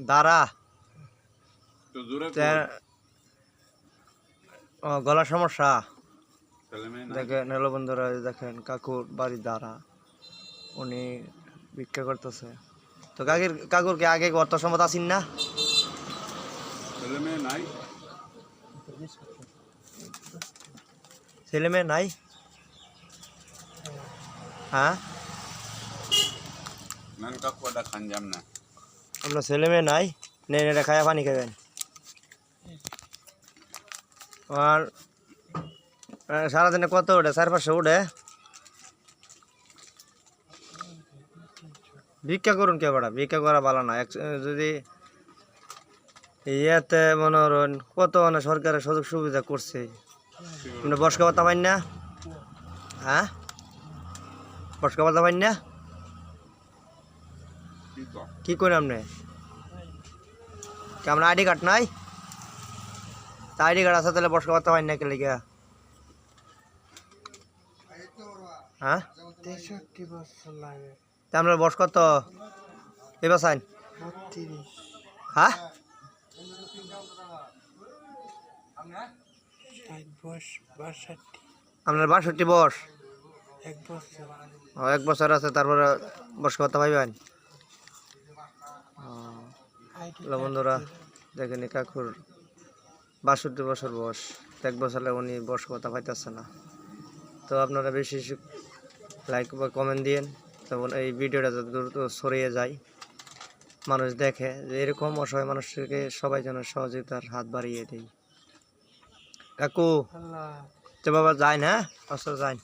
দাঁড়া তো জোরে গলার সমস্যা ছেলেমেয়ে নাই? দেখেন হ্যালো বন্ধুরা, দেখেন কাকুর বাড়ি দাঁড়া, উনি ভিক্ষা করতেছে। তো কাকুরকে আগে অর্থ সম্পদ আসিন না? ছেলেমেয়ে নাই? ছেলে মেয়ে নাই? হ্যাঁ, নান কাকুটা খান যাম না। আপনার ছেলে মেয়ে নাই? নেন, এটা খায়া পানি খাবেন। আর সারাদিনে কত উঠে? 400-500 উঠে? ভিক্ষা করুন কে বড়া, ভিক্ষা করা ভালো না। যদি ইয়েতে মনে করেন কত মানে সরকারের সুযোগ সুবিধা করছে, আপনি বসকা ভাতা পাইন না? হ্যাঁ, বসকা ভাতা পাইন না? কি করেন আপনি? কেমন আইডি কার্ড নাই? তা আইডি কার্ড আছে তাহলে বসকা ভাতা পাইন না কে লিগা? হ্যাঁ, 63 বছর লাগে। তা আপনার বয়স কত এবার সাইন? 32। হ্যাঁ, বয়স 62। আপনার 62 বয়স? 1 বছর। 1 বছর আছে, তারপরে বয়স্ক ভাতা পাইবেন। বন্ধুরা দেখেন কাকুর 62 বছর বয়স, 1 বছরে উনি বয়স্ক ভাতা পাইতেছে না। তো আপনারা বেশি লাইক বা কমেন্ট দিয়েন, তখন এই ভিডিওটা যত দ্রুত ছড়িয়ে যায়, মানুষ দেখে যে এরকম অসহায় মানুষকে সবাই যেন সহযোগিতার হাত বাড়িয়ে দেয়। কাকু আল্লাহ তো বাবা যাই না, অস্ত্র যাই।